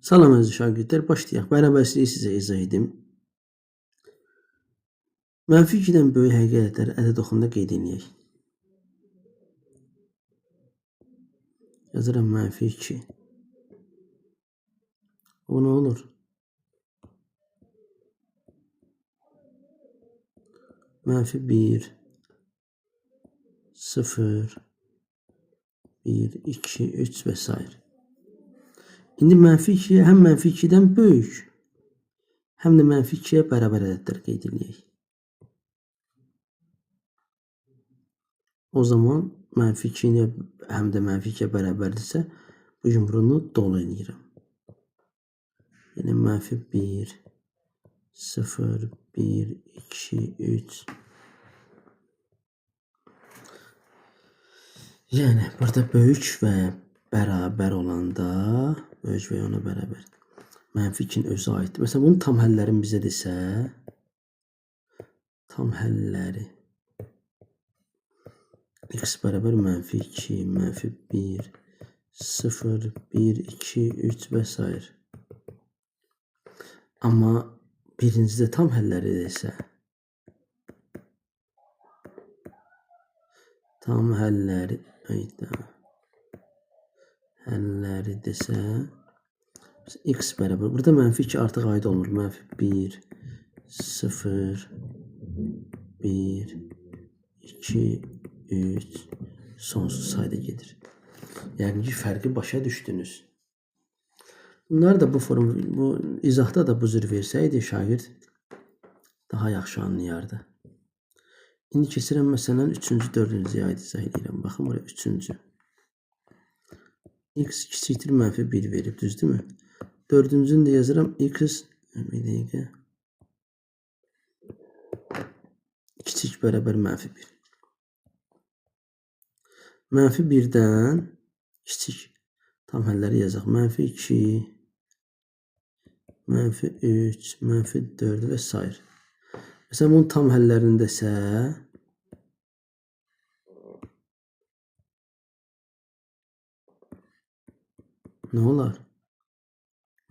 Salam əziz şagirdlər, başlayaq. Bərabərsizliyi sizə izah edim. Mənfi 2-dən böyük həqiqi ədədləri ədəd oxunda qeyd edək. Yazıram mənfi 2. Bu nə olur? Mənfi 1, 0, 1, 2, 3 və s. İndi mənfi 2-yə həm mənfi 2-dən böyük, həm də mənfi 2-yə bərabər ədədlər qeyd edək. O zaman mənfi 2-yə həm də mənfi 2-yə bərabərdirsə, bu yumruğunu dolu edirəm. Yəni mənfi 1, 0, 1, 2, 3. Yəni burada böyük və bərabər olanda, böyük və ona bərabər. Mənfi 2-nin özü aiddir. Məsələn, bunun tam həllərini bizə desə, tam həlləri x bərabər mənfi 2, mənfi 1, 0, 1, 2, 3 və s. Amma birincidə tam həlləri desə, tam həlləri desə, x bərabər. Burada mənfi 2 artıq aid olmur. Mənfi 1, 0, 1, 2, 3, sonsuz sayda gedir. Yəni ki, fərqi başa düşdünüz. Bunlar da bu izahda da bu cür versəydi şagird daha yaxşı anlayardı. İndi keçirəm məsələn 3-cü, 4-cüyə aid izah edirəm. Baxın buraya 3-cü. X kiçikdir mənfi 1 verib, düzdürmü? 4-cünü də yazıram x bir dəqiqə kiçik bərabər mənfi 1. Mənfi 1-dən kiçik tam həlləri yazaq. Mənfi 2, mənfi 3, mənfi 4 və s. Məsələn, bunun tam həllərindəsə nə olar?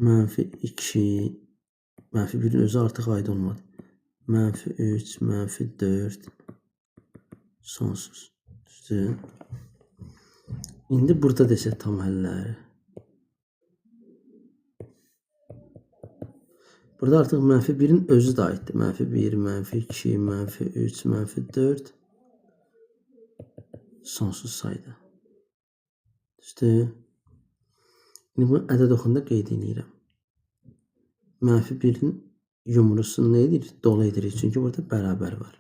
Mənfi 2, mənfi 1-in özü artıq aid olmadı. Mənfi 3, mənfi 4, sonsuz. Düzdür? İndi burada desə tam həlləri. Burada artıq mənfi 1-in özü də aiddir. Mənfi 1, mənfi 2, mənfi 3, mənfi 4 sonsuz sayda. Düzdür? İndi bunu ədəd oxunda qeyd edirəm. Mənfi 1-in yumrusunu nə edir? Dolu edirik. Çünki burada bərabər var.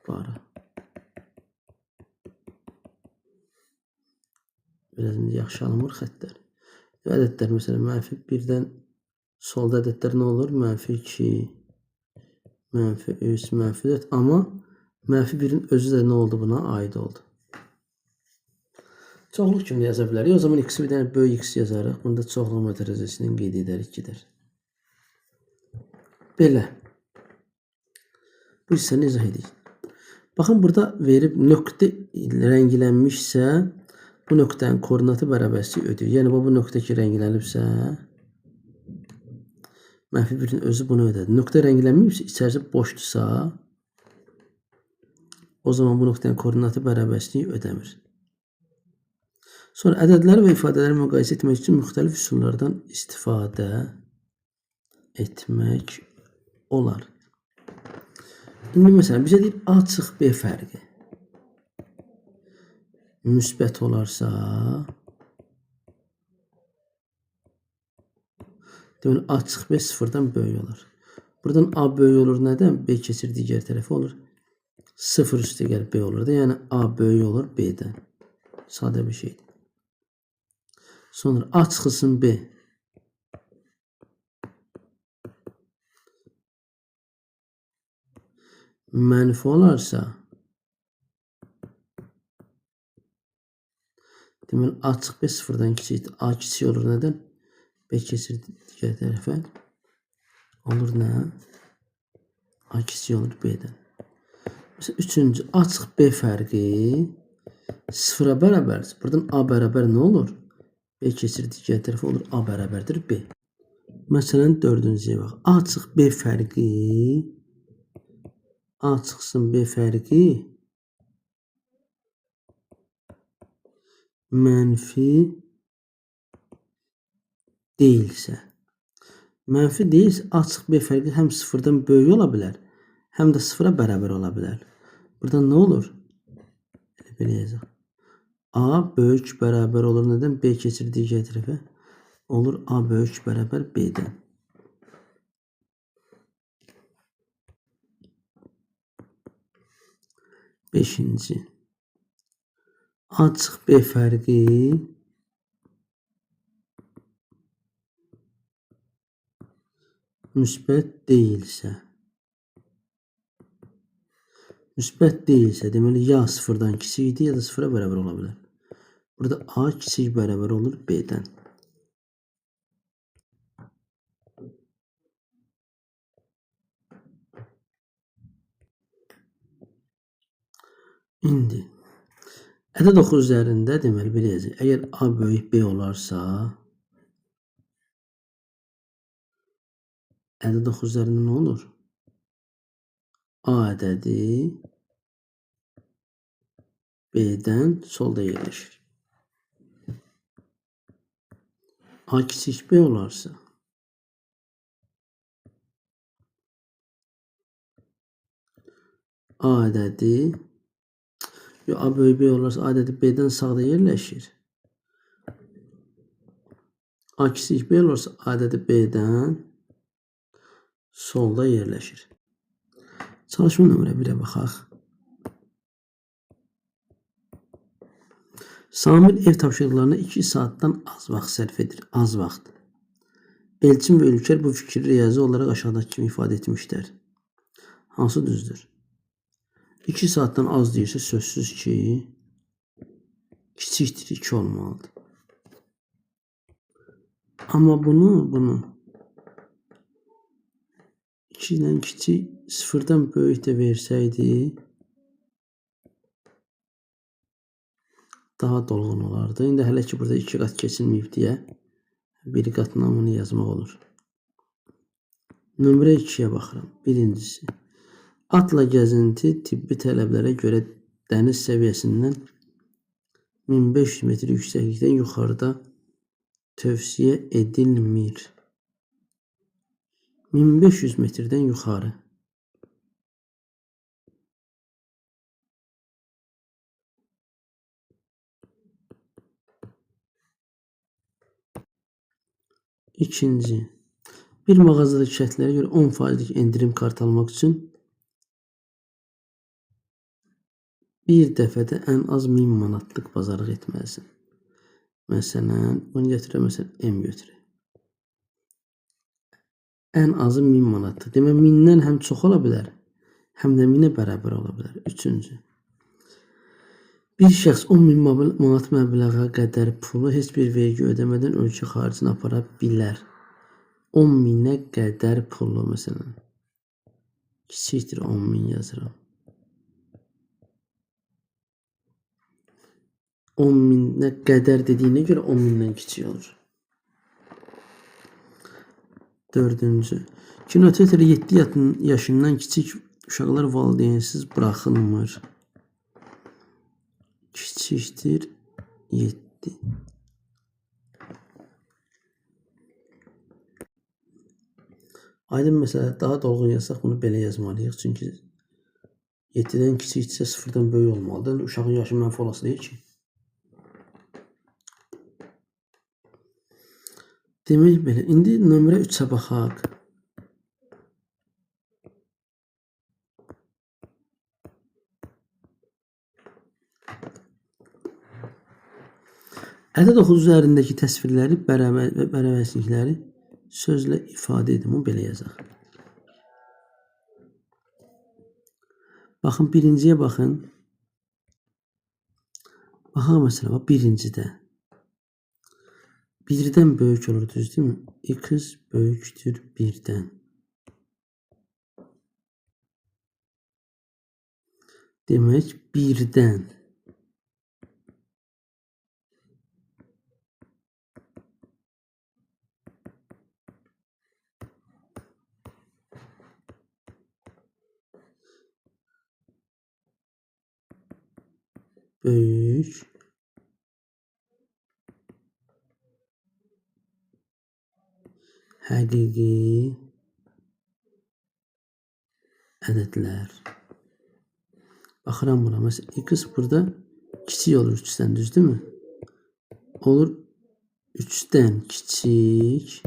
Bara. Biraz indi yaxşı alınmır xəttlər. Ədədlər məsələn mənfi 1-dən solda ədədlər nə olur? Mənfi 2, mənfi 3, mənfi 4. Amma mənfi 1-in özü də nə oldu buna? Aid oldu. Çoxluq kimi yaza bilərik. O zaman x-i bir dənə böyük x yazarıq. Bunu da çoxluq mötərizəsindən qeyd edərik, gedər. Belə. Bu hissəni izah edək. Baxın, burada verib nöqtə rənglənmişsə, bu nöqtənin koordinatı bərabərliyi ödəyir. Yəni, bu nöqtə ki, rənglənibsə, mənfi 1-in özü bunu ödədir. Nöqtə rənglənməyibsə, içərisi boşdursa, o zaman bu nöqtənin koordinatı bərabərliyi ödəmir. Sonra ədədləri və ifadələri müqayisə etmək üçün müxtəlif üsullardan istifadə etmək olar. İndi məsələn, bizə deyir A çıx B fərqi müsbət olarsa, deməli A çıx B 0-dan böyük olur. Buradan A böyük olur nədən? B keçir digər tərəfə olur. 0 üstə gəl B olur da, yəni A böyük olur B-dən. Sadə bir şeydir. Sonra A çıxılsın B. Mənfi olarsa, deməli A çıx B 0-dan kiçikdir. A kiçik olur nədən? B keçir digər tərəfə. Olur nə? A kiçik olur B-dən. Mesela 3-cü A çıx B fərqi 0-a bərabərdir. Buradan A bərabər nə olur? B keçir digər tərəfə olur A bərabərdir B. Məsələn, dördüncüyə bax. A çıx B fərqi A çıxsın B fərqi mənfi deyilsə. Mənfi deyilsə, A çıx B fərqi həm sıfırdan böyük ola bilər, həm də sıfıra bərabər ola bilər. Burada nə olur? Belə yazaq. A böyük bərabər olur. Nədən? B keçir digər tərəfə. Olur A böyük bərabər B-dən. Beşinci. A çıx B fərqi müsbət deyilsə. Müsbət deyilsə, deməli ya sıfırdan kiçikdir, ya da sıfıra bərabər ola bilər. Burada A kiçik bərabər olur B-dən. İndi ədəd oxu üzərində deməli belə yazır. Əgər A böyük B olarsa, ədəd oxu üzərində nə olur? A ədədi B-dən solda yerləşir. A kiçik B olarsa, A ədədi A böyük B olarsa, A ədədi B-dən sağda yerləşir. A kiçik B olursa, A ədədi B-dən solda yerləşir. Çalışma nömrə 1-ə baxaq. Samir ev tapşırıqlarına 2 saatdan az vaxt sərf edir. Az vaxt. Elçin və Ülker bu fikri riyazi olaraq aşağıdakı kimi ifadə etmişlər. Hansı düzdür? 2 saatdan az deyirsə sözsüz ki, kiçikdir 2 olmalıdır. Amma bunu 2 ilə kiçik, 0-dan böyük də versəydi, daha dolğun olardı. İndi hələ ki burada 2 qat keçilməyib deyə bir qat namını yazmaq olur. Nömrə 2-yə baxıram. Birincisi. Atla gəzinti tibbi tələblərə görə dəniz səviyyəsindən 1500 metr yüksəklikdən yuxarıda tövsiyə edilmir. 1500 metrdən yuxarı. İkinci. Bir mağazadakı şərtlərə görə 10%lik endirim kartı almaq üçün bir dəfədə ən az 1000 manatlıq bazarlıq etməlisən. Məsələn, bunu götürək, məsələn, M götürək. Ən azı 1000 manatlıq. Demək, 1000-dən həm çox ola bilər, həm də 1000-ə bərabər ola bilər. Üçüncü. Bir şəxs 10.000 manat məbləğə qədər pulu heç bir vergi ödəmədən ölkə xaricinə apara bilər. 10.000-ə qədər pulu, məsələn. Kiçikdir 10.000 yazıram. 10.000-ə qədər dediyinə görə 10.000-dən kiçik olur. Dördüncü. Kinoteatrə 7 yaşından kiçik uşaqlar valideynsiz buraxılmır. Kiçikdir 7. Aydın məsələ, daha dolğun yazsaq bunu belə yazmalıyıq. Çünki 7-dən kiçikdirsə 0-dan böyük olmalıdır. Uşağın yaşı mənfi olası deyil ki. Demək belə. İndi nömrə 3-ə baxaq. Ədəd oxu üzərindəki təsvirləri, bərabərlikləri sözlə ifadə edin. Bunu belə yazaq. Baxın, birinciyə baxın. Baxaq məsələ, birincidə. 1-dən böyük olur, düz deyilmi? X böyükdür 1-dən. Demək, 1-dən böyük həqiqi ədədlər. Baxıram buna. Məsələn, x burada kiçik olur 3-dən, düzdürmü? Olur 3-dən kiçik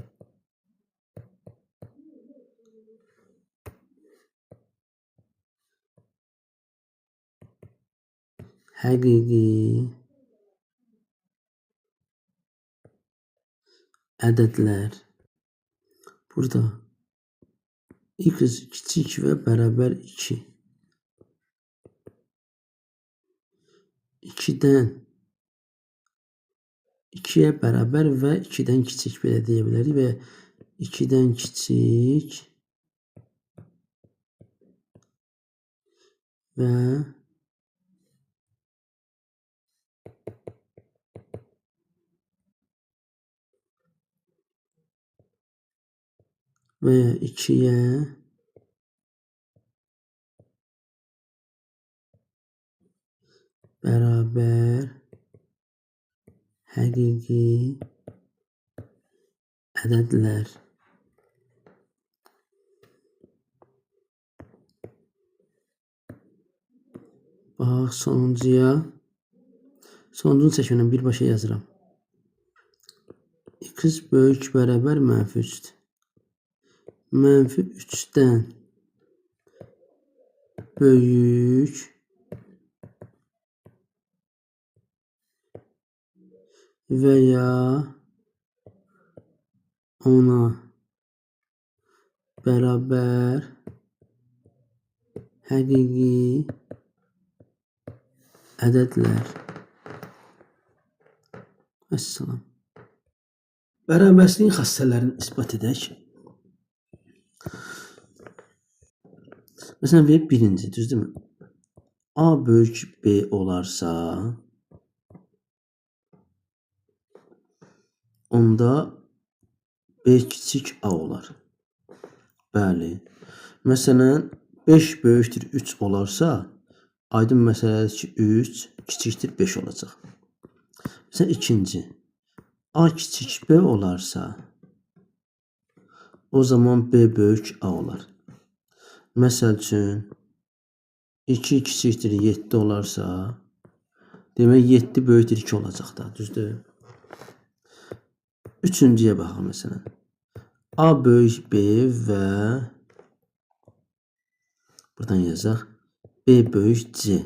həqiqi ədədlər. Burada x kiçik və bərabər 2. 2-dən 2-yə bərabər və 2-dən kiçik belə deyə bilərik və 2-dən kiçik və ya 2-yə bərabər həqiqi ədədlər. Bax, sonuncunu çəkimdən birbaşa yazıram. X böyük bərabər mənfi 3-dür. Mənfi 3-dən böyük və ya ona bərabər həqiqi ədədlər. Əssalam. Bərabərsizliyin xassələrini isbat edək. Məsələn, verib birinci, düzdürmü? A böyük B olarsa, onda B kiçik A olar. Bəli. Məsələn, 5 böyükdür 3 olarsa, aydın məsələdir ki, 3 kiçikdir 5 olacaq. Məsələn, ikinci. A kiçik B olarsa, o zaman B böyük A olar. Məsəl üçün, 2 kiçikdir 7 olarsa, demək 7 böyükdür 2 olacaq da, düzdür? Üçüncüyə baxaq məsələn. A böyük B və buradan yazaq B böyük C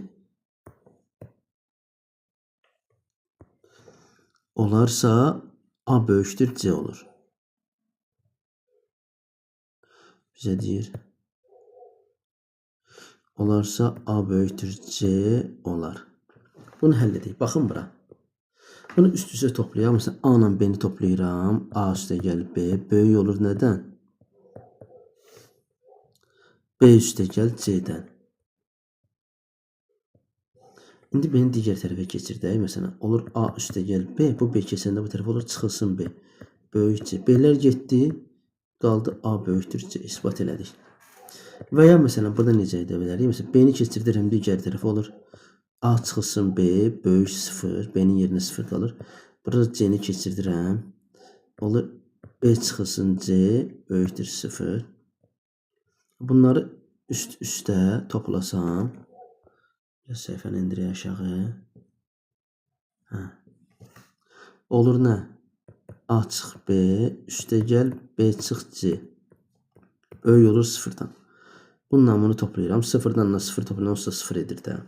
olarsa A böyükdür C olur. Bizə deyir. Olarsa A böyükdür C olar. Bunu həll edək. Baxın bura. Bunu üst-üstə toplayaq. Məsələn, A ilə B-ni toplayıram. A üstə gəl B. Böyük olur nədən? B üstə gəl C-dən. İndi B-ni digər tərəfə keçirdək. Məsələn, olur A üstə gəl B. Bu B keçəndə bu tərəfə olur çıxılsın B. Böyük C. B-lər getdi. Qaldı A böyükdür C. İsbat elədik. Və ya məsələn, burada necə edə bilərik? Məsələn, B-ni keçirdirəm digər tərəfə olur. A çıxılsın B, böyük 0, B-nin yerinə 0 qalır. Burada C-ni keçirdirəm. Olur B çıxılsın C, böyükdür 0. Bunları üst-üstə toplasam, biraz səhifəni indirək aşağı. Olur nə? A çıx B, üstə gəl B çıx C. Böyük olur 0-dan. Bununla bunu toplayıram. 0-dan da 0 toplayıram, 0 edir də.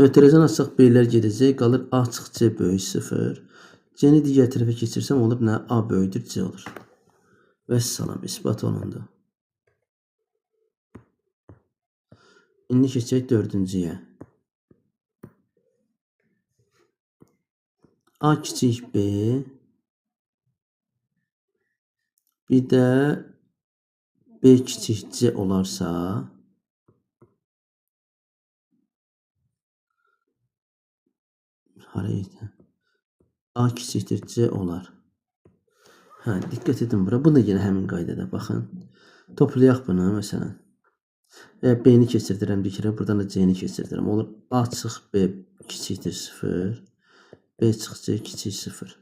Mötərizən açsaq B-lər gedəcək, qalır A çıx C böyük 0. C-ni digər tərəfə keçirsəm olur nə? A böyükdür C olur. Vəssalam, isbat olundu. İndi keçək dördüncüyə. A kiçik B, bir də B kiçik C olarsa, A kiçikdir C olar. Diqqət edin bura. Bu da yenə həmin qaydada baxın. Toplayaq bunu məsələn. B-ni keçirdirəm bir kere. Buradan da C-ni keçirdirəm. Olur A çıx B kiçikdir 0. B çıx C kiçik 0.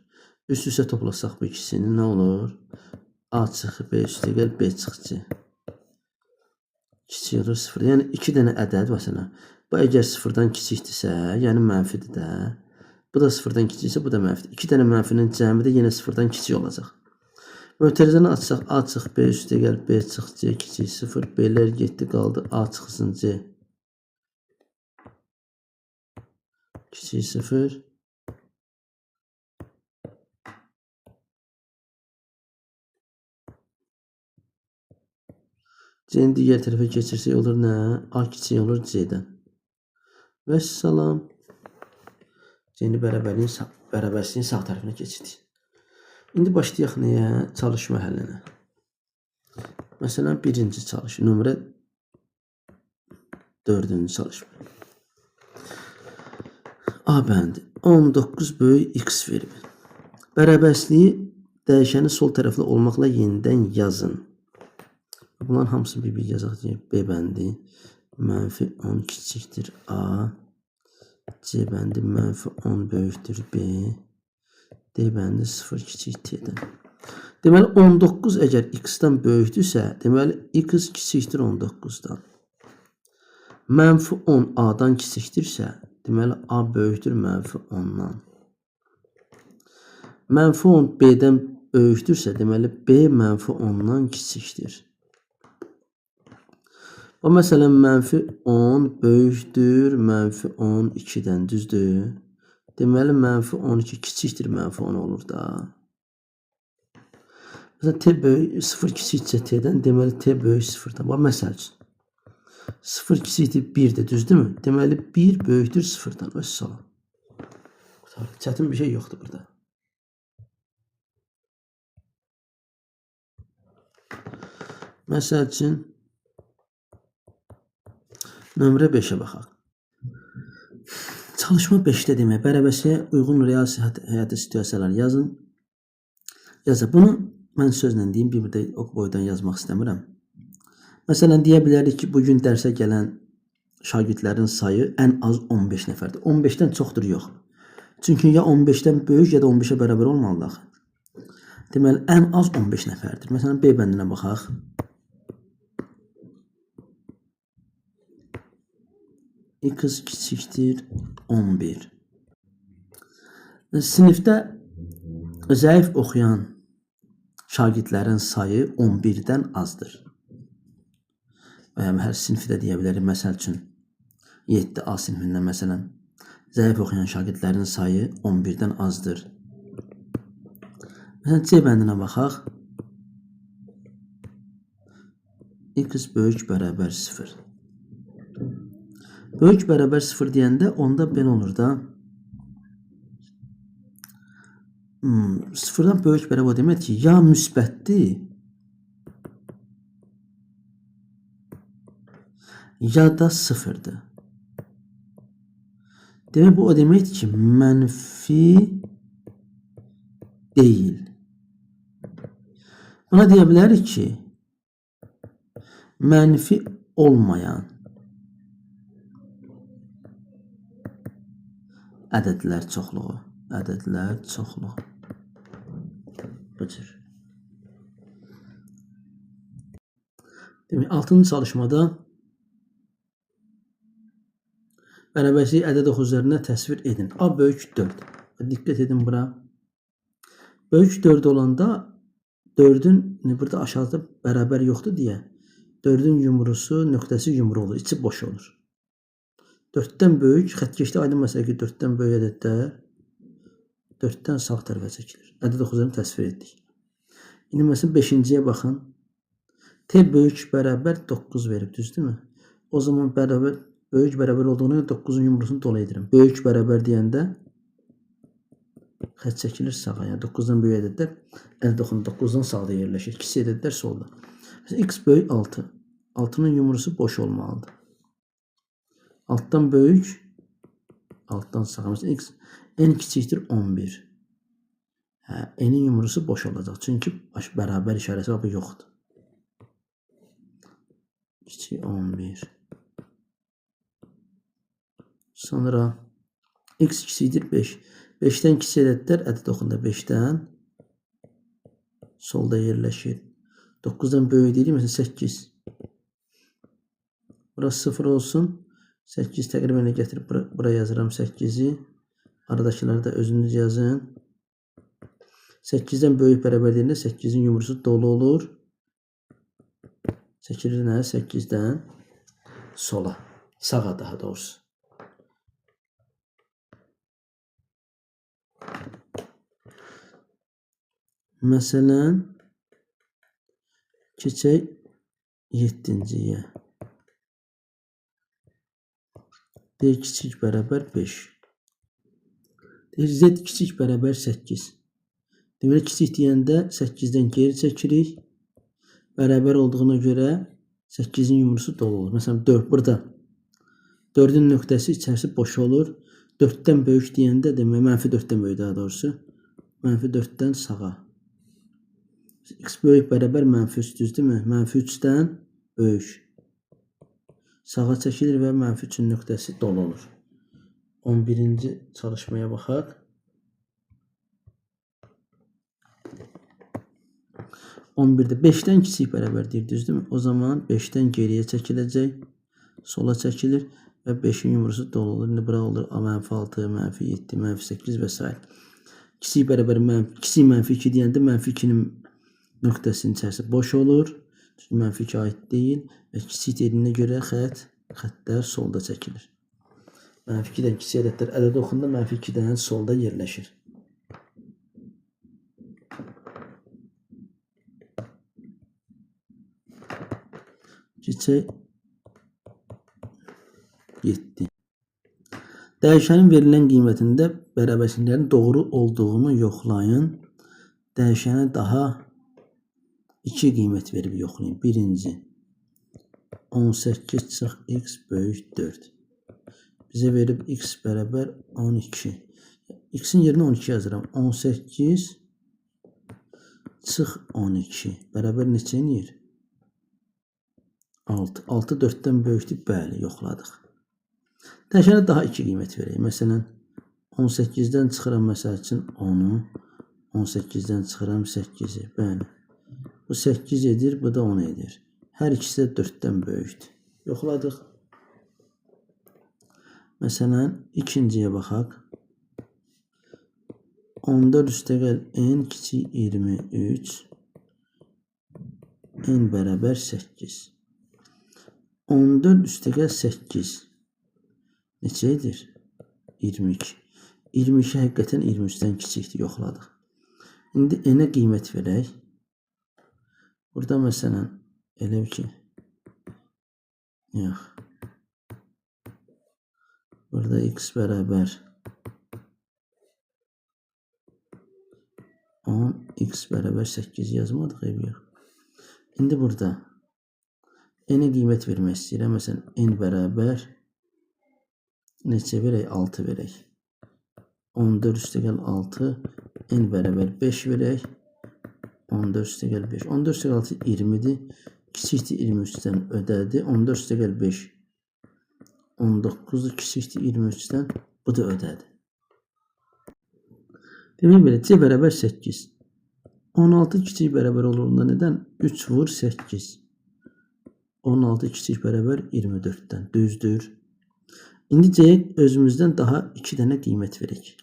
Üst-üstə toplasaq bu ikisini nə olur? A çıx B üstə gəl B çıx C. Kiçik olur 0. Yəni 2 dənə ədəd məsələn. Bu əgər 0-dan kiçikdirsə, yəni mənfidir də. Bu da 0-dan kiçiksə, bu da mənfidir. 2 dənə mənfinin cəmi də yenə 0-dan kiçik olacaq. Mötərizəni açsaq, A çıx B üstə gəl B çıx C kiçik 0. B'lər getdi qaldı. A çıxsın C kiçik 0. C-ni digər tərəfə keçirsək olur nə? A kiçik olur C-dən. Vəssalam. C-ni bərabərsliyin sağ tərəfinə keçirdik. İndi başlayaq nəyə? Çalışma həllinə. Məsələn, birinci çalışma. Nömrə 4-cü çalışma. A bəndi. 19 böyük x verib. Bərabərsliyi dəyişəni sol tərəfli olmaqla yenidən yazın. Bunların hamısını bir yazaq deyək. B bəndi mənfi 10 kiçikdir A. C bəndi mənfi 10 böyükdür B. D bəndi 0 kiçik T'dən. Deməli 19 əgər x-dan böyükdürsə, deməli x kiçikdir 19-dan. Mənfi 10 A-dan kiçikdirsə, deməli A böyükdür mənfi 10-dan. Mənfi 10 B-dən böyükdürsə, deməli B mənfi 10-dan kiçikdir. O məsələn mənfi 10 böyükdür mənfi 10 2-dən düzdür. Deməli mənfi 12 kiçikdir mənfi 10 olur da. Məsələn T böyük 0 kiçikcə T'dən deməli T böyük 0-dan. Bax məsəl üçün 0 kiçikdir 1-dir düzdürmü? Deməli 1 böyükdür 0-dan. Vəssalam. Çətin bir şey yoxdur burada. Məsəl üçün nömrə 5-ə baxaq. Çalışma 5-də demək, bərabərsliyə uyğun real həyatı situasiyalar yazın. Bunu mən sözlə deyim, bir burada o boydan yazmaq istəmirəm. Məsələn, deyə bilərik ki, bugün dərsə gələn şagirdlərin sayı ən az 15 nəfərdir. 15-dən çoxdur, yox. Çünki ya 15-dən böyük, ya da 15-ə bərabər olmalıdır. Deməli, ən az 15 nəfərdir. Məsələn, B bəndinə baxaq. X kiçikdir 11. Sinifdə zəif oxuyan şagirdlərin sayı 11-dən azdır. Hər sinifi də deyə bilərik. Məsəl üçün 7A sinifindən məsələn zəif oxuyan şagirdlərin sayı 11-dən azdır. Məsələn C bəndinə baxaq. X böyük bərabər 0. Böyük bərabər 0 deyəndə onda belə olur da. 0-dan böyük bərabər o demək ki, ya müsbətdir, ya da 0-dır. Demək bu o deməkdir ki, mənfi deyil. Buna deyə bilərik ki, mənfi olmayan ədədlər çoxluğu. Ədədlər çoxluğu. Bu cür. Demək, 6-cı çalışmada bərabərsliyi ədəd oxu üzərinə təsvir edin. A böyük 4. Diqqət edin bura. Böyük 4 olanda 4-ün burada aşağıda bərabər yoxdur deyə 4-ün yumrusu nöqtəsi yumru olur. İçi boş olur. 4-dən böyük, xəttkeşdə aydın məsələ ki, 4-dən böyük ədədlər 4-dən sağ tərəfə çəkilir. Ədəd oxucularını təsvir etdik. İndi məsələn 5-ciyə baxın. T böyük bərabər 9 verib, düzdürmü? O zaman böyük bərabər olduğuna 9-un yumrusunu dolu edirəm. Böyük bərabər deyəndə xətt çəkilir sağa. Yəni 9-dan böyük ədədlər ədəd oxunun 9-dan sağda yerləşir. Kiçik ədədlər solda. Məsələn x böyük 6. 6-nın yumrusu boş olmalıdır. Altdan böyük, altdan sağa. Məsələn, x n kiçikdir 11. N'in yumrusu boş olacaq. Çünki bərabər işarəsi yoxdur. kiçik 11. Sonra x kiçikdir 5. 5'dən kiçik ədədlər ədəd oxunda 5'dən solda yerləşir. 9'dan böyük deyil, məsələn 8. Burası 0 olsun. 8 təqribən gətirib buraya yazıram 8'i. Aradakıları da özünüz yazın. 8'dən böyük bərabər deyildə 8'in yumrusu dolu olur. Çəkilir nə? 8'dən sola. Sağa daha doğrusu. Məsələn, keçək 7-ciyə. D kiçik bərabər 5. Z kiçik bərabər 8. Deməli, kiçik deyəndə 8'dən geri çəkirik. Bərabər olduğuna görə 8'in yumrusu dolu olur. Məsələn, 4 burada. 4'ün nöqtəsi içərisi boş olur. 4'dən böyük deyəndə demək, mənfi 4'dən böyük daha doğrusu. Mənfi 4'dən sağa. X böyük bərabər mənfi 3 düzdürmü? Mənfi 3'dən böyük. Sağa çəkilir və mənfi 3'ün nöqtəsi dolu olur. 11-ci çalışmaya baxaq. 11'də 5'dən kiçik bərabər deyir, düzdürmü? O zaman 5'dən geriyə çəkiləcək. Sola çəkilir və 5'in yumrusu dolu olur. İndi bura olur mənfi 6, mənfi 7, mənfi 8 və s. Kiçik bərabər kiçik mənfi 2 deyəndə mənfi 2'nin nöqtəsinin içərisi boş olur. Çünki mənfi 2 aid deyil və kiçik dediyinə görə xəttlər solda çəkilir. Mənfi 2'dən kiçik ədədlər ədəd oxunda mənfi 2'dən solda yerləşir. Keçək 7. Dəyişənin verilən qiymətində bərabərçiliklərin doğru olduğunu yoxlayın. Dəyişənə daha 2 qiymət verib yoxlayın. Birinci 18 çıx x böyük 4. Bizə verib x bərabər 12. X'in yerinə 12 yazıram. 18 çıx 12 bərabər neçə eləyir? 6. 6 4'dən böyükdür. Bəli, yoxladıq. Dəyişənə daha 2 qiymət verək. Məsələn, 18'dən çıxıram məsəl üçün 10'u. 18'dən çıxıram 8'i. Bəli. Bu 8 edir, bu da 10 edir. Hər ikisi də 4'dən böyükdür. Yoxladıq. Məsələn, ikinciyə baxaq. 14 üstəgəl n kiçik 23. N bərabər 8. 14 üstəgəl 8. Neçə edir? 22. 22 həqiqətən 23'dən kiçikdir, yoxladıq. İndi n-ə qiymət verək. Burada məsələn, elə ki, yox. Burada x bərabər 10, x bərabər 8 yazmadıq, yox. İndi burada n-ə qiymət vermək istəyirəm. Məsələn, n bərabər neçə verək? 6 verək. 14 üstəgəl 6, n bərabər 5 verək. 14 üstəgəl 5. 14 üstəgəl 6 20'dir. Kiçikdir 23'dən ödədi. 14 üstəgəl 5 19'dur. Kiçikdir 23'dən. Bu da ödədi. Demək belə, c bərabər 8. 16 kiçik bərabər olduğunda nədən? 3 vur 8. 16 kiçik bərabər 24'dən. Düzdür. İndi c özümüzdən daha 2 dənə qiymət verək.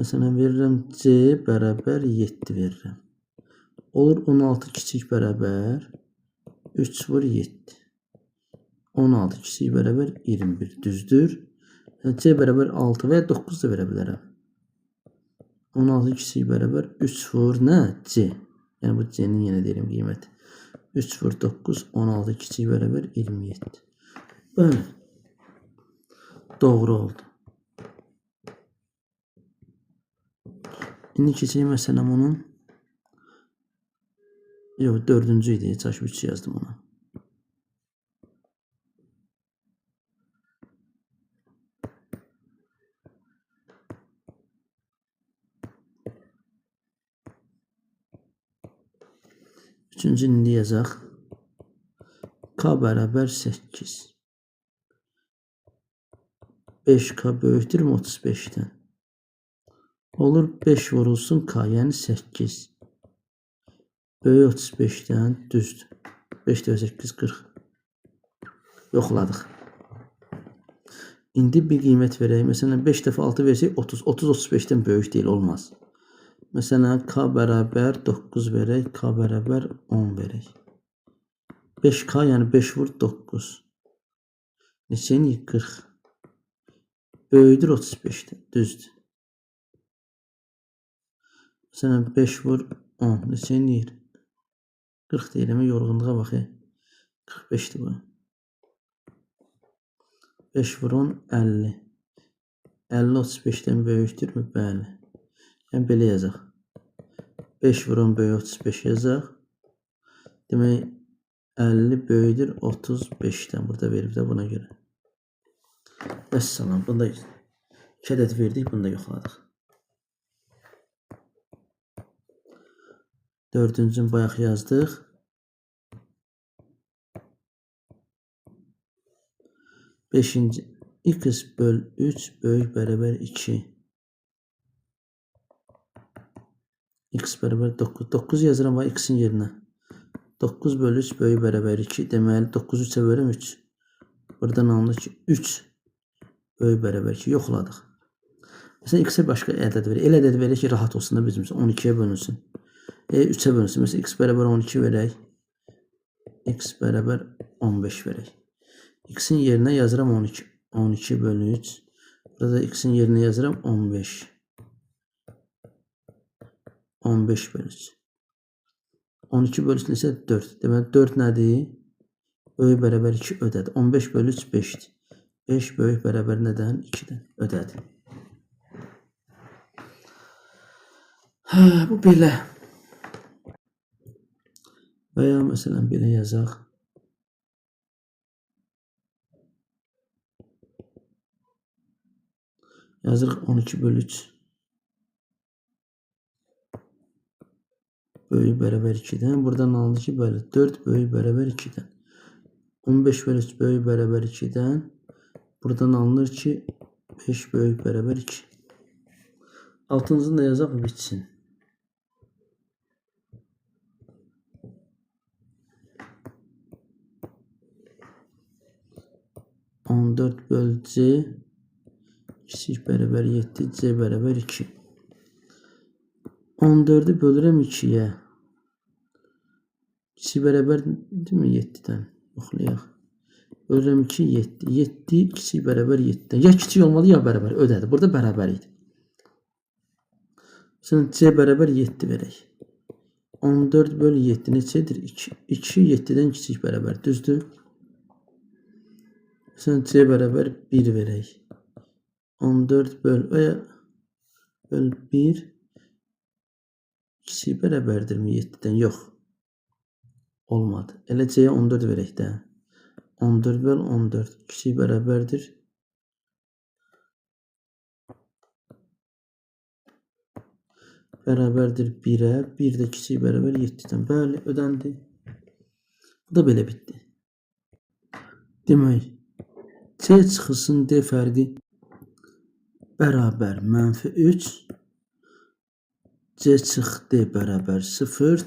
Məsələn, verirəm c bərabər 7 verirəm. Olur 16 kiçik bərabər 3 vur 7. 16 kiçik bərabər 21. Düzdür. C bərabər 6 və 9 da verə bilərəm. 16 kiçik bərabər 3 vur nə? C. Yəni bu c'nin yenə deyirəm qiyməti. 3 vur 9, 16 kiçik bərabər 27. Bəli. Doğru oldu. İndi keçək məsələm onun. Yox, 4-cü idi. Çaşıb 3 yazdım ona. Üçüncü indi yazaq. k bərabər 8. 5k böyükdür 35-dən. Olur 5 vurulsun k, yəni 8. Böyük 35-dən düzdür. 5 də 8, 40. Yoxladıq. İndi bir qiymət verək. Məsələn, 5 dəfə 6 versək 30. 30 35-dən böyük deyil, olmaz. Məsələn, k bərabər 9 verək, k bərabər 10 verək. 5k, yəni 5 vur 9. Neçəyini? 40. Böyüdür 35-dən, düzdür. Məsələn, 5 vur 10. Neçəyini? 40 deyilmə, yorğunluğa bax. 45-dir bu. 5 vur 10, 50. 50 35-dən böyükdürmü? Bəli. Yəni, belə yazaq. 5 vur 10 böyük 35 yazaq. Demək, 50 böyüdür 35-dən. Burada verib də buna görə. Vəssalam. Bunda 2 ədəd verdik, bunu da yoxladıq. Dördüncünü bayaq yazdıq. Beşinci, x böl 3 böyük bərabər 2. X bərabər 9. 9 yazıram var x'in yerinə. 9 böl 3 böyük bərabər 2. Deməli, 9'u 3'ə bölüm 3. Buradan alınır ki, 3 böyük bərabər 2. Yoxladıq. Məsələn, x'ə başqa ədəd verir. El ədəd verir ki, rahat olsun da bizim üçün. 12'yə bölünsün. 3'ə bölünsün. Məsələn, x bərabər 12 verək. X bərabər 15 verək. X'in yerinə yazıram 12. 12 bölü 3. Burada x'in yerinə yazıram 15. 15 bölü 3. 12 bölü 3 isə 4. Deməli 4 nədir? Böyük bərabər 2 ödədir. 15 bölü 3 5'dir. 5 böyük bərabər nədən? 2'dən ödədir. Bu belə. Və ya məsələn belə yazaq. Yazırıq 12 bölü 3. Böyük bərabər 2'dən. Buradan alınır ki, böyle 4 böyük bərabər 2'dən. 15 bölü 3 böyük bərabər 2'dən. Buradan alınır ki, 5 böyük bərabər 2. Altıncını da yazaq, bitsin. On 4 bölü c kiçik bərabər 7, c bərabər 2. 14'ü bölürəm 2'yə. Kiçik bərabər değil mi 7'dən? Yoxlayaq. Bölürəm 2, 7. 7 kiçik bərabər 7'dən. Ya kiçik olmalı, ya bərabər. Ödədir. Burada bərabər idi. Məsələn, c bərabər 7 verək. 14 bölü 7 neçədir? 2. 2 7'dən kiçik bərabər. Düzdür? Məsələn, c bərabər 1 verək. 14 böl 1 kiçik bərabərdirmi 7'dən? Yox. Olmadı. Elə c'yə 14 verək də. 14 böl 14 kiçik bərabərdir. Bərabərdir 1'ə. 1 də kiçik bərabər 7'dən. Bəli, ödəndi. Bu da belə bitdi. Demək, c çıxısının d fərqi bərabər -3. C çıx d bərabər 0.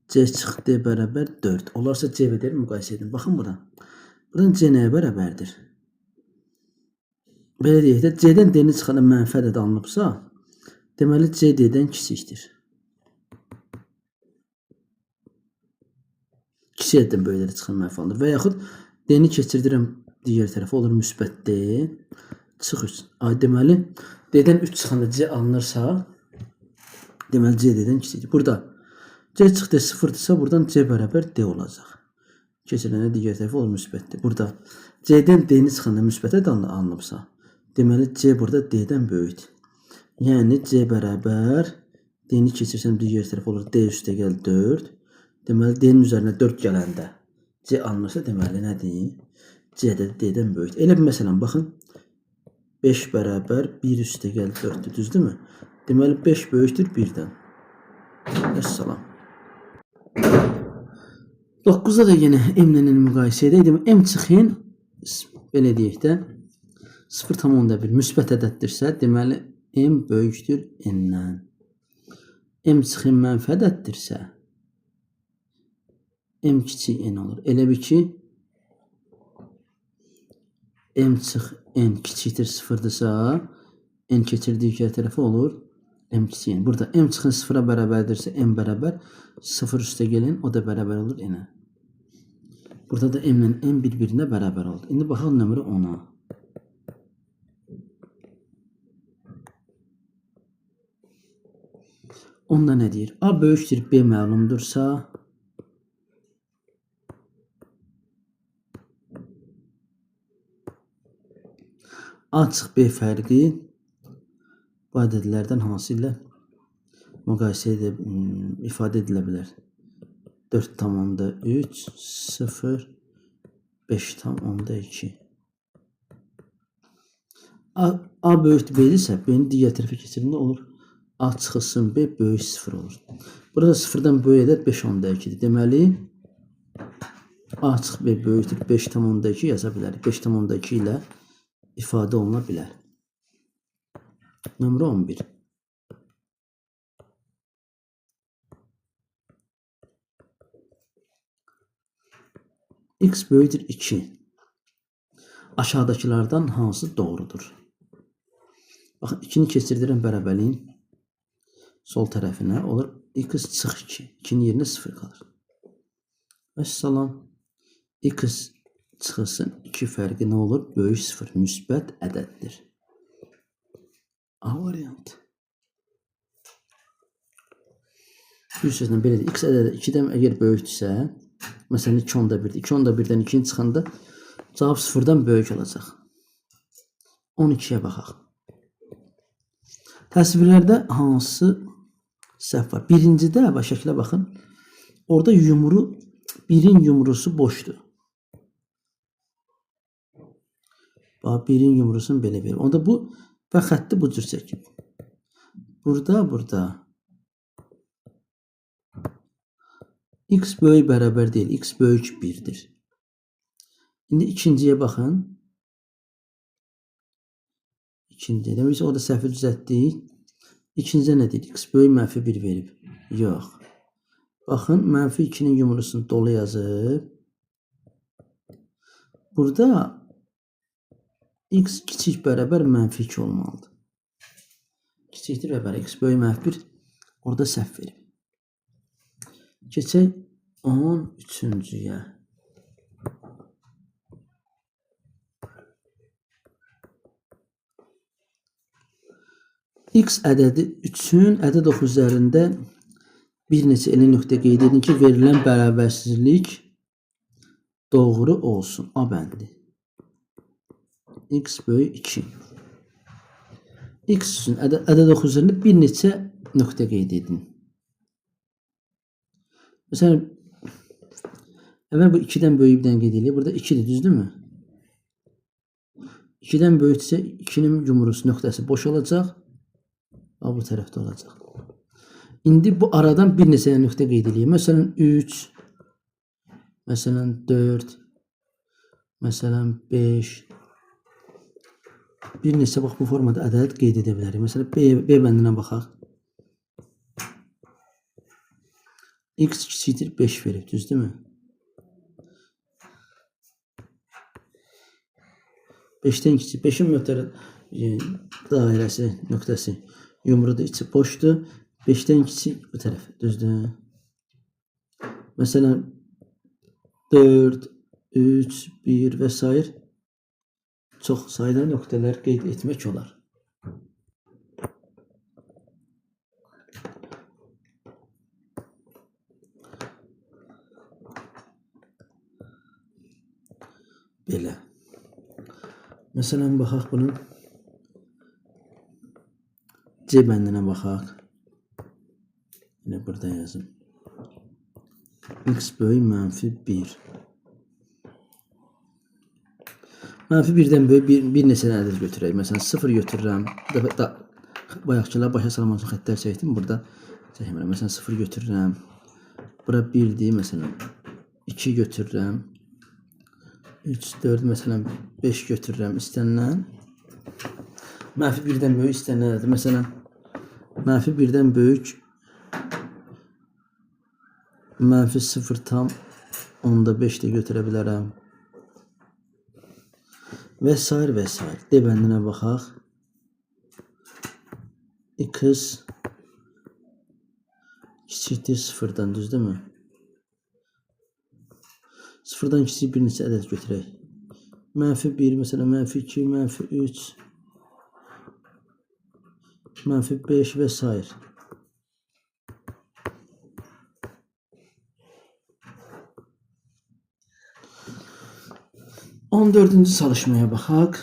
C çıx d bərabər 4. Olarsa c və d müqayisə edin. Baxın buna. Buradan c nəyə bərabərdir? Belə deyək də, c-dən d-ni çıxanda mənfi ədəd alınıbsa, deməli c d-dən kiçikdir. Kiçik ədədən böyükləri çıxan mənfi alınır. Və yaxud d-ni keçirdirəm digər tərəfə, olur müsbət d. Çıx 3. Deməli, d-dən 3 çıxanda c alınırsa, deməli c d-dən kiçikdir. Burada c çıx d 0'dırsa, buradan c bərabər d olacaq. Keçirilənə digər tərəfə olur müsbətdir. Burada c-dən d-ni çıxanda müsbət ədəd alınıbsa, deməli c burada d-dən böyükdür. Yəni c bərabər d-ni keçirsəm digər tərəfə olur d üstə gəl 4. Deməli d-nin üzərinə 4 gələndə c alınırsa, deməli nədir? C də d-dən böyükdür. Elə bir məsələn baxın. 5 bərabər 1 üstə gəl 4'dür, düzdürmü? Deməli 5 böyükdür 1'dən. Əssalam. 9'da da yine m ilə müqayisə edəydim. M çıxın belə deyək də 0,1 müsbət ədəddirsə, deməli m böyükdür n-dən. M çıxın mənfi ədəddirsə, m kiçik n olur. Elə bir ki, m çıx n kiçikdir 0'dırsa, n keçirdiyi digər tərəfi olur m kiçik n. Burada m çıxın 0'a bərabərdirsə, m bərabər 0 üstə gəlin, o da bərabər olur n-ə. Burada da m ilə n bir-birinə bərabər oldu. İndi baxaq nömrə 10'a. Onda nə deyir? A böyükdür B məlumdursa, A çıx B fərqi bu ədədlərdən hansı ilə müqayisə ifadə edilə bilər? 4,3, 0, 5,2. A böyükdür B isə, B-ni digər tərəfə keçirində olur. A çıxılsın B böyük 0 olur. Burada 0'dan böyük ədəd 5,2'dir. Deməli, A çıx B böyükdür 5,2 yaza bilərik. 5,2 ilə ifadə oluna bilər. Nömrə 11. X böyükdür 2. Aşağıdakilərdən hansı doğrudur? Baxın, 2'ni keçirdirəm bərabərliyin sol tərəfinə olur. X çıx 2. 2'nin yerinə 0 qalır. Vəssalam. X çıxılsın 2 fərqi nə olur? Böyük 0 müsbət ədəddir. A variant. Bir sözlə belədir. X ədədi 2'dən əgər böyükdürsə, məsələn 2,1'dir. 2,1'dən 2'ni çıxanda cavab 0'dan böyük olacaq. 12'yə baxaq. Təsvirlərdə hansı səhv var? Birincidə, şəklə baxın. Orada yumru, birin yumrusu boşdur. Bax, birin yumrusunu belə verir. Onda bu və xətti bu cür çəkib. Burada x böyük bərabər deyil. X böyük 1'dir. İndi ikinciyə baxın. İkinci. Demək ki, orada səhvi düzəltdik. İkincidə nə deyir? X böyük mənfi 1 verib. Yox. Baxın, mənfi 2'nin yumrusunu dolu yazıb. Burada x kiçik bərabər mənfi 2 olmalıdır. Kiçikdir bərabər x böyük mənfi 1. Orada səhv verib. Keçək 13'cüyə. X ədədi 3'ün ədəd oxu üzərində bir neçə elə nöqtə qeyd edin ki, verilən bərabərsizlik doğru olsun. A bəndi. X böyük 2. X üçün ədəd oxu üzərində bir neçə nöqtə qeyd edin. Məsələn, əvvəl bu 2'dən böyükdən qeyd edilir. Burada 2'dir, düzdürmü? 2'dən böyüksə 2'nin yumrusu nöqtəsi boş olacaq. Bu tərəfdə olacaq. İndi bu aradan bir neçə nöqtə qeyd edeyim. Məsələn 3, məsələn 4, məsələn 5. Bir neçə bax bu formada ədəd qeyd edə bilərik. Məsələn B bəndinə baxaq. X kiçikdir 5 verib, düzdürmü? 5'dən kiçik. 5'in dairəsi, nöqtəsi yumrudur, içi boşdur. 5'dən kiçik bu tərəf, düzdür? Məsələn 4, 3, 1 və s. Çox sayda nöqtələr qeyd etmək olar. Belə. Məsələn, baxaq bunun C bəndinə baxaq. Yine burada yazın. X böyük mənfi 1. Mənfi 1'dən böyük bir neçə ədəd götürək. Məsələn 0 götürürəm. Bayaqçılar başa salmaq üçün xəttlər çəkdim. Burada çəkmirəm. Məsələn 0 götürürəm. Bura 1'dir məsələn. 2 götürürəm. 3, 4, məsələn 5 götürürəm istənilən. Mənfi 1-dən böyük istəniləndir. Məsələn, mənfi 1-dən böyük mənfi 0,5 də götürə bilərəm. Və sair və sair. D bəndinə baxaq. X kiçikdir 0-dan, düzdürmü? 0-dan kiçik bir neçə ədəd götürək. Mənfi 1, məsələn, mənfi 2, mənfi 3, mənfi 5 və sair. 14-cü çalışmaya baxaq.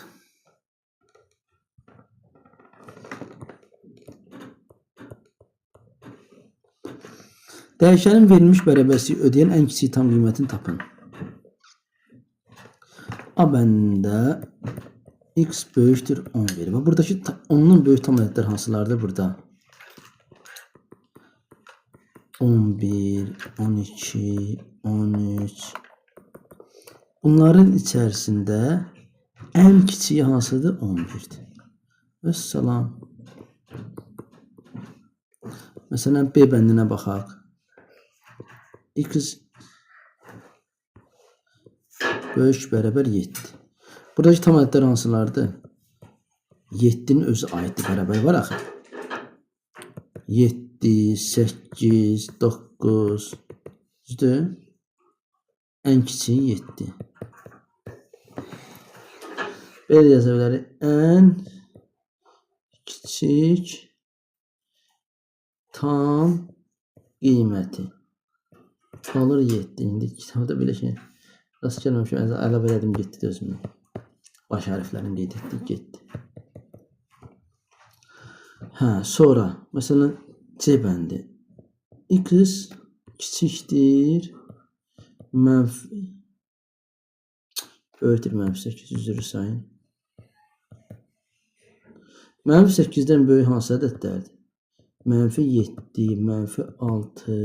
Dəyişənin verilmiş bərabərliyi ödəyən ən kiçik tam qiymətini tapın. A bəndində x böyükdür 10 verir. Buradakı 10'un böyük tam ədədlər hansılardır burada? 11, 12, 13. Bunların içərisində ən kiçiyi hansıdır? 11'dir. Vəssalam. Məsələn, B bəndinə baxaq. X böyük bərabər 7. Buradakı tam ədədlər hansılardır? 7'nin özü aiddir, bərabər var axı. 7, 8, 9. Düzdür? Ən kiçiyi 7. Belə yaza bilərik. Ən kiçik tam qiyməti olur 7. İndi kitabda belə şey rast gəlməmişəm. Əlavə elədim, getdi özümdən. Baş hərflərini qeyd etdik, getdi. Sonra məsələn C bəndi. X kiçikdir mənfi böyükdür mənfi 8, üzrü sayın. Mənfi 8'dən böyük hansı ədədlərdir? Mənfi 7, mənfi 6,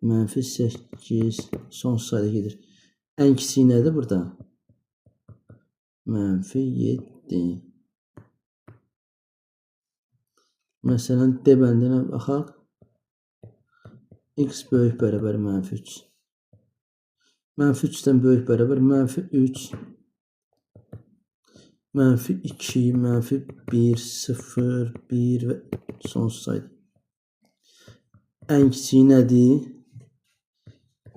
mənfi 8, son sayda gedir. Ən kiçiyi nədir burada? Mənfi 7. Məsələn, D bəndinə baxaq. X böyük bərabər mənfi 3. Mənfi 3'dən böyük bərabər mənfi 3. Mənfi 2, mənfi 1, 0, 1 və sonsuz sayda. Ən kiçiyi nədir?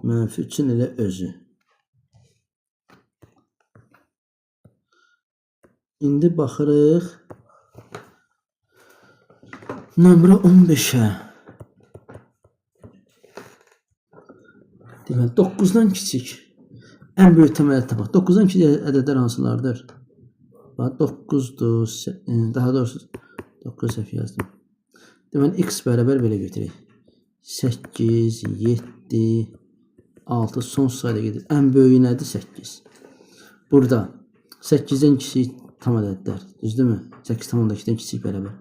Mənfi 3'ün elə özü. İndi baxırıq nömrə 15'ə. Deməli 9'dan kiçik ən böyük tam ədəd tapaq. 9'dan kiçik ədədlər hansılardır? 9'dur, daha doğrusu 9 səhv yazdım. Deməli x bərabər belə götürək. 8, 7, 6 son sayda gedir. Ən böyüyü nədir? 8. Burada 8'dən kiçik tam ədədlər, düzdürmü? 8,2'dən kiçik bərabər.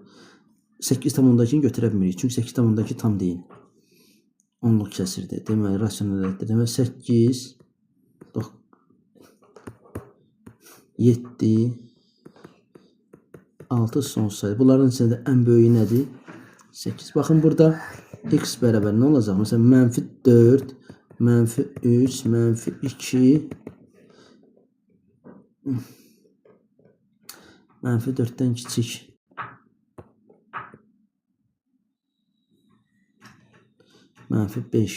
8,2'ni götürə bilmirik. Çünki 8,2 tam deyil. Onluq kəsirdir. Deməli, rasional ədəddir. Deməli, 8, 7, 6 son sayı. Bunların içində ən böyüyü nədir? 8. Baxın, burada x bərabər nə olacaq? Məsələn, mənfi 4, mənfi 3, mənfi 2, mənfi 4'dən kiçik. Mənfi 5.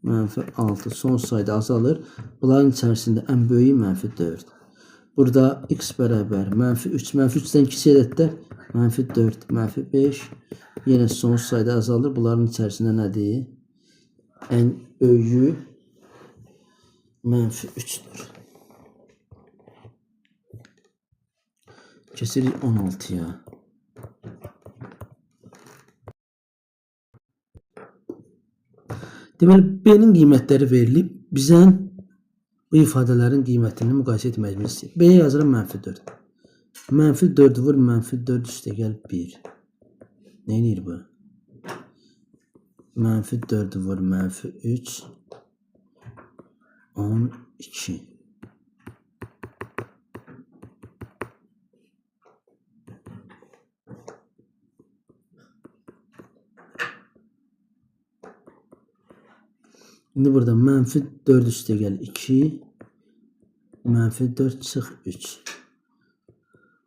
Mənfi 6. Son sayda azalır. Bunların içərisində ən böyüyü mənfi 4. Burada x bərabər mənfi 3. Mənfi 3'dən kiçik ədədlər mənfi 4, mənfi 5. Yenə son sayda azalır. Bunların içərisində nədir? Ən böyüyü mənfi 3'dür. Kəsirik 16'ya. Deməli, B'nin qiymətləri verilib. Bizən bu ifadələrin qiymətini müqayisə etməyimiz istəyir. B'yə yazıram mənfi 4. Mənfi 4 vur mənfi 4 üstə gəl 1. Nə edir bu? Mənfi 4 vur mənfi 3. 12. Şimdi burada mənfi 4 üstə gəl 2. Mənfi 4 çıx 3.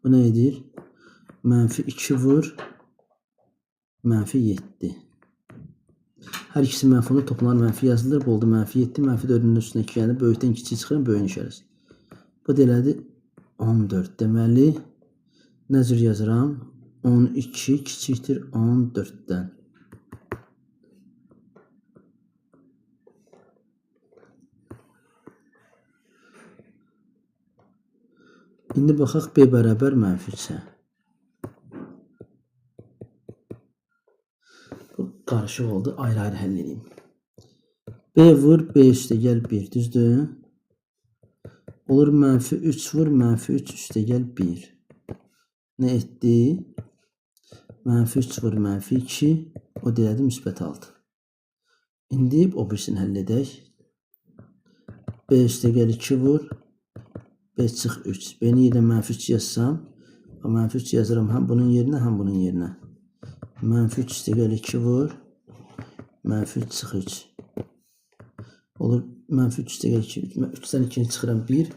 Bu nə edir? Mənfi 2 vur. Mənfi 7. Hər ikisi mənfi onu toplanır, mənfi yazılır. Bu oldu mənfi 7. Mənfi 4-ün üstünə 2 yəni böyükdən kiçik çıxıran böyüyün işarəsi. Bu da elədi 14. Deməli, nə cür yazıram? 12 kiçikdir 14-dən. İndi baxaq B bərabər mənfi 3-ə. Bu qarışıq oldu. Ayrı-ayrı həll edeyim. B vur, B üstə gəl 1, düzdür? Olur mənfi 3 vur, mənfi 3 üstə gəl 1. Nə etdi? Mənfi 3 vur, mənfi 2. O deyədi müsbət 6. İndi o birisini həll edək. B üstə gəl 2 vur. B çıx 3. B'nin yerinə mənfi 3 yazsam. Mənfi 3 yazıram həm bunun yerinə, həm bunun yerinə. Mənfi 3 üstə gəl 2 vur. Mənfi 3 çıx 3. Olur mənfi 3 üstə gəl 2. 3-dən 2-ni çıxıram 1.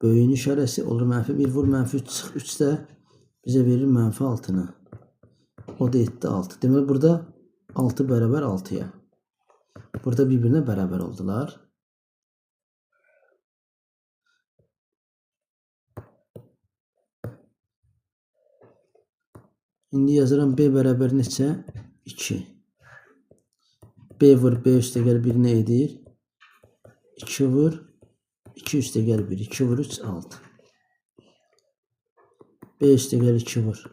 Böyüyün işarəsi olur mənfi 1 vur. Mənfi 3 çıx 3 də bizə verir mənfi 6-nı. O da etdi 6. Deməli burada 6 bərabər 6-ya. Burada bir-birinə bərabər oldular. İndi yazıram B bərabər neçə? 2. B vur, B üstə gəl 1 nə edir? 2 vur, 2 üstə gəl 1, 2 vur 3, 6. B üstə gəl 2 vur.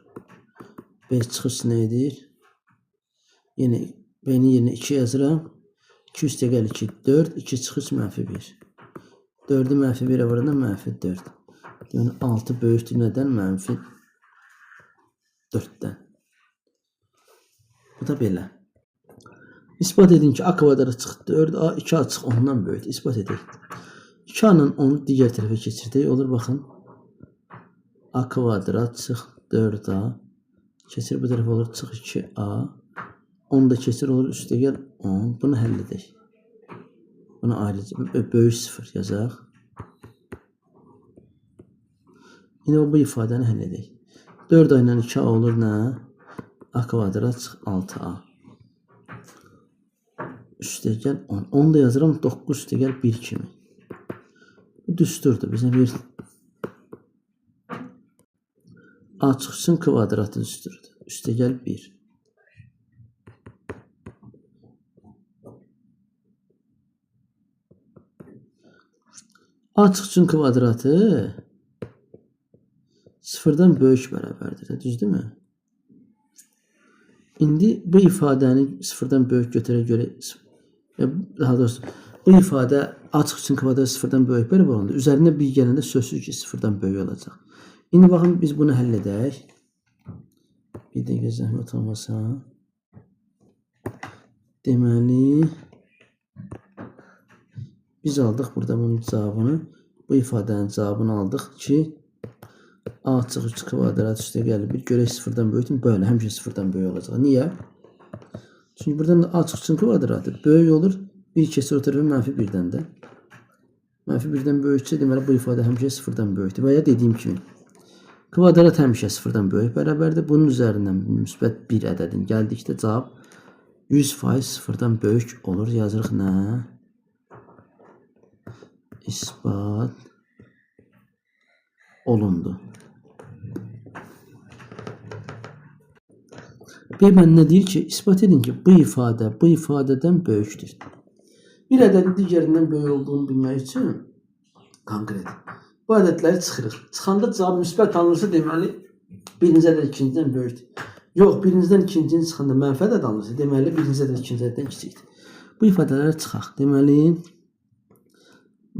B çıxış nə edir? Yenə B'nin yerinə 2 yazıram. 2 üstə gəl 2, 4, 2 çıxış mənfi 1. 4'ü mənfi 1'ə vuranda mənfi 4. Yəni 6 böyükdür nədən? Mənfi 4'dən. Bu da belə. İspat edin ki, A kvadrat çıx 4A, 2A çıx 10'dan böyükdür. İspat edək. 2A ilə 10'u digər tərəfə keçirdək. Olur, baxın. A kvadrat çıx 4A. Keçir bu tərəfə olur, çıx 2A. 10 da keçir olur, üstə gəl 10. Bunu həll edək. Bunu ayrıca böyük 0 yazaq. Yine bu ifadəni həll edək. 4A ilə 2A olur nə? A kvadrat çıx 6A. Üstə gəl 10. 10 da yazıram 9 üstə gəl 1 kimi. Bu düsturdur. Bizə bir A çıxsın kvadratı düsturdur. Üstə gəl 1. A çıxsın kvadratı 0'dan böyük bərabərdir. Düzdürmü? İndi bu ifadəni 0'dan böyük götürə görə, daha doğrusu bu ifadə A çıxsın kvadrat 0'dan böyük bərabər olanda üzərində bir gələndə sözsüz ki 0'dan böyük olacaq. İndi baxın biz bunu həll edək. Bir dəqiqə zəhmət olmasa. Deməli biz aldıq burada bunun cavabını. Bu ifadənin cavabını aldıq ki A çıx 3 kvadrat üstə gəlir 1. Görək 0'dan böyükdür. Böyle həmişə 0'dan böyük olacaq. Niyə? Çünki buradan da A çıxsın kvadratı böyük olur. 1 keçir o tərəfə mənfi 1'dən də. Mənfi 1'dən böyüksə deməli bu ifadə həmişə 0'dan böyükdür. Və ya dediyim kimi kvadrat həmişə 0'dan böyük bərabərdir. Bunun üzərindən müsbət 1 ədədin gəldikdə cavab 100% 0'dan böyük olur. Yazırıq nə? İspat olundu. B məndə deyir ki, ispat edin ki, bu ifadə bu ifadədən böyükdür. Bir ədədin digərindən böyük olduğunu bilmək üçün konkret bu ədədləri çıxırıq. Çıxanda cavab müsbət alınırsa deməli birinci ədəd ikincidən böyükdür. Yox, birincidən ikincinin çıxanda mənfi ədəd alınırsa deməli birinci ədəd ikinci ədəddən kiçikdir. Bu ifadələri çıxaq. Deməli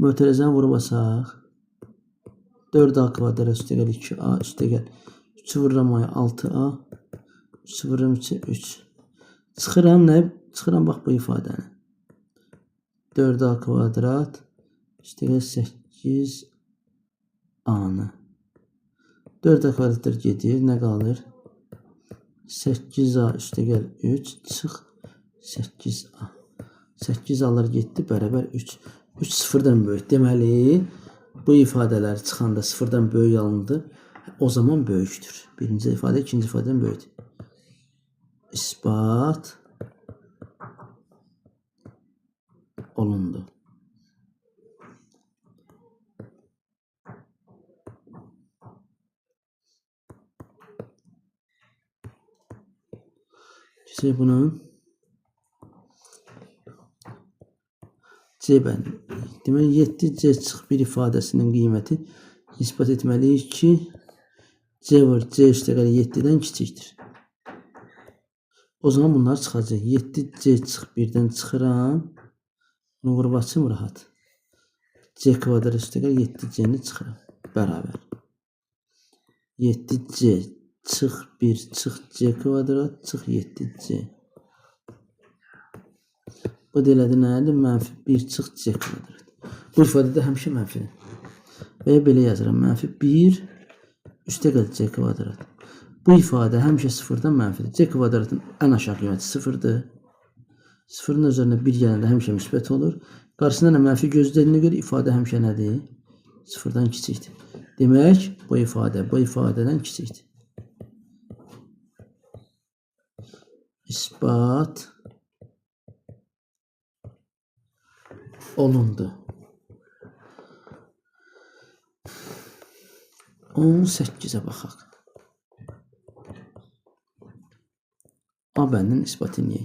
mötərizəni vurub basaq. 4A kvadrat üstə gəl 2A üstə gəl 3 vururam 6A 3 vururam 3'e 3. Çıxıram nə? Çıxıram bax bu ifadəni. 4a kvadrat üstəgəl 8a-nı. 4a kvadratlar gedir. Nə qalır? 8a üstəgəl 3 çıx 8a. 8a'lar getdi bərabər 3. 3 sıfırdan böyük. Deməli, bu ifadələr çıxanda sıfırdan böyük alındı. O zaman böyükdür. Birinci ifadə ikinci ifadədən böyükdür. İsbat olundu. Keçək bunun C bəndi. Deməli 7c çıx 1 ifadəsinin qiyməti isbat etməliyik ki, C var C üstəgəl 7-dən kiçikdir. O zaman bunlar çıxacaq. 7c çıx 1-dən çıxıram. Bunu vurub açım rahat. C kvadrat üstəgəl 7c-ni çıxıram. Bərabər. 7c çıx 1 çıx c kvadrat çıx 7c. Bu da elədi nədir? Mənfi 1 çıx c kvadrat. Bu ifadədə həmişə mənfidir. Və belə yazıram. Mənfi 1 üstəgəl c kvadrat. Bu ifadə həmişə sıfırdan mənfidir. C kvadratın ən aşağı qiyməti sıfırdır. Sıfırın üzərinə 1 gələndə həmişə müsbət olur. Qarşısında nə mənfi gözlədiyinə görə ifadə həmişə nədir? Sıfırdan kiçikdir. Demək, bu ifadə bu ifadədən kiçikdir. İsbat olundu. 18'e baxaq. A bəndinin isbatı niyə?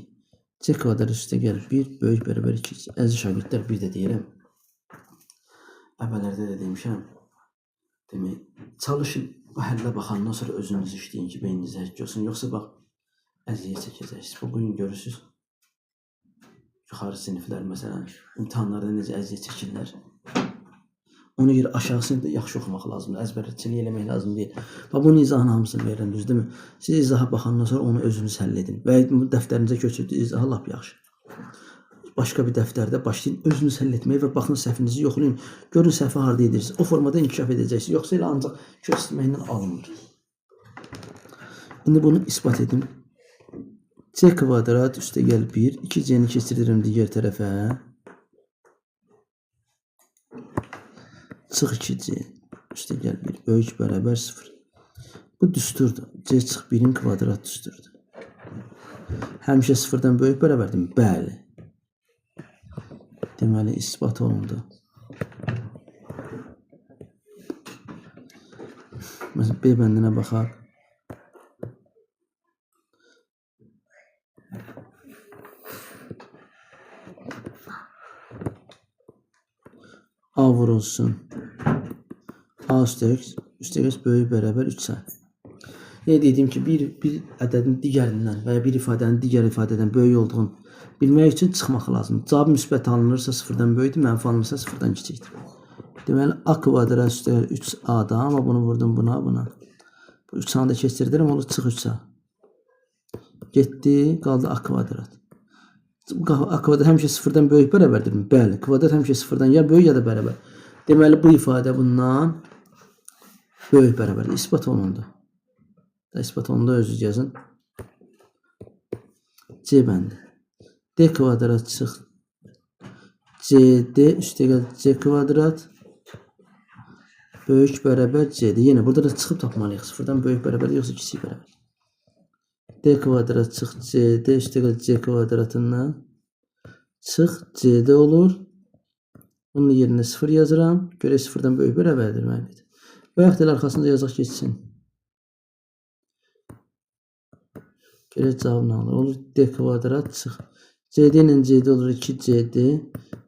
C kvadrat üstəgəl 1 böyük bərabər 2. Əziz şagirdlər, bir də deyirəm. Əvvəllərdə də demişəm. Demək, çalışın bu həllə baxandan sonra özünüz işləyin ki, beyniniz həkk olsun. Yoxsa bax, əziyyət çəkəcəksiniz. Bugün görürsünüz. Yuxarı siniflər, məsələn, imtahanlarda necə əziyyət çəkirlər. Ona görə aşağısını da yaxşı oxumaq lazımdır. Əzbərçilik eləmək lazım deyil. Bax, bunun izahını hamısını verirəm, düz deyil mi? Siz izaha baxandan sonra onu özünüz həll edin. Və dəftərinizə köçürdüyünüz izahı lap yaxşı. Başqa bir dəftərdə başlayın, özünüz həll etməyə və baxın səhvinizi yoxlayın. Görün səhvi harada edirsiniz. O formada inkişaf edəcəksiniz. Yoxsa elə ancaq köçürməklə alınır. İndi bunu isbat edin. C kvadrat üstəgəl 1. 2c'ni keçiririm digər tərəfə. Çıx 2c üstəgəl 1 böyük bərabər 0. Bu düsturdur. C çıx 1'in kvadrat düsturdur. Həmişə 0-dan böyük bərabərdir. Bəli. Deməli, isbat olundu. Məsələn, B bəndinə baxaq. A vurulsun. A üstəgəl böyük bərabər 3 sayı. Yəni dediyim ki, bir ədədin digərindən və ya bir ifadənin digər ifadədən böyük olduğunu bilmək üçün çıxmaq lazımdır. Cavab müsbət alınırsa 0-dan böyükdür, mənfi alınırsa 0-dan kiçikdir. Deməli, A kvadrat üstəgəl 3A-dan, amma bunu vurdum buna. Bu 3A-nı da keçirdirəm, olur çıx 3A. Getdi, qaldı A kvadrat. A kvadrat həmişə 0-dan böyük bərabərdirmi? Bəli, kvadrat həmişə 0-dan ya böyük ya da bərabər. Deməli, bu ifadə bundan böyük bərabərdir. İsbat olundu. İsbat olundu, özünüz yazın. C bəndi. D kvadrat çıx. CD üstəgəl C kvadrat böyük bərabər C'dir. Yenə burada da çıxıb tapmalıyıq. 0-dan böyük bərabər yoxsa kiçik bərabər. D kvadrat çıx CD üstəgəl C kvadratından çıx CD olur. Bunun yerinə 0 yazıram. Görək 0-dan böyük bərabərdir. Və yaxud elə arxasında yazaq geçsin. Görək cavab nə olur? Olur D kvadrat çıx. CD ilə CD olur 2CD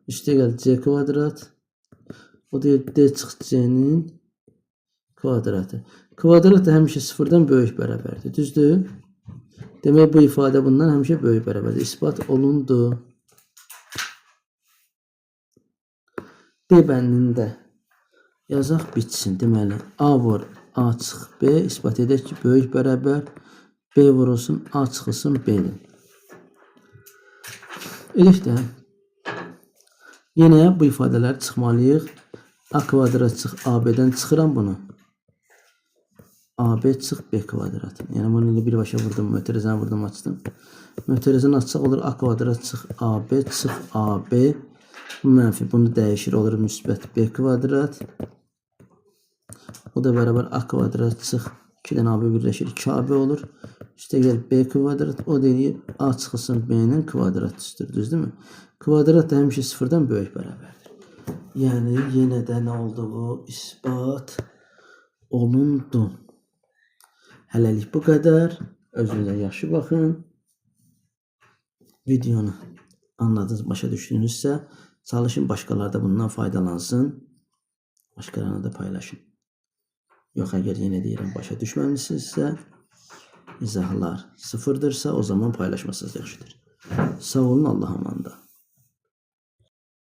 üstəgəl C kvadrat. O deyir D çıx C'nin kvadratı. Kvadrat da həmişə 0-dan böyük bərabərdir. Düzdür? Demək bu ifadə bundan həmişə böyük bərabərdir. İsbat olundu. D bəndində yazaq bitsin. Deməli A var A çıx B. İsbat edək ki böyük bərabər B vurulsun A çıxılsın B'dir. Elək də. Yenə bu ifadələri çıxmalıyıq. A kvadrat çıx AB-dən çıxıram bunu. AB çıx B kvadrat. Yəni bunu ilə birbaşa vurdum, mötərizəni vurdum, açdım. Mötərizəni açsaq olur A kvadrat çıx AB çıx AB. Bu mənfi, bunu dəyişir, olur müsbət B kvadrat. O da bərabər A kvadrat çıx 2-dən AB birləşir 2AB olur. Üstə gəl B kvadrat, o deyir A çıxılsın B-nin kvadrat üstüdür, düzdürmü? Kvadrat da həmişə sıfırdan böyük bərabərdir. Yəni yenə də nə oldu bu? İsbat olundu. Hələlik bu qədər. Özünüzə yaxşı baxın. Videonu anladınız, başa düşdünüzsə, çalışın başqaları da bundan faydalansın. Başqalarına da paylaşın. Yox, əgər yenə deyirəm, başa düşməmisinizsə, izahlar sıfırdırsa, o zaman paylaşmasınız yaxşıdır. Sağ olun, Allah'a əmanət.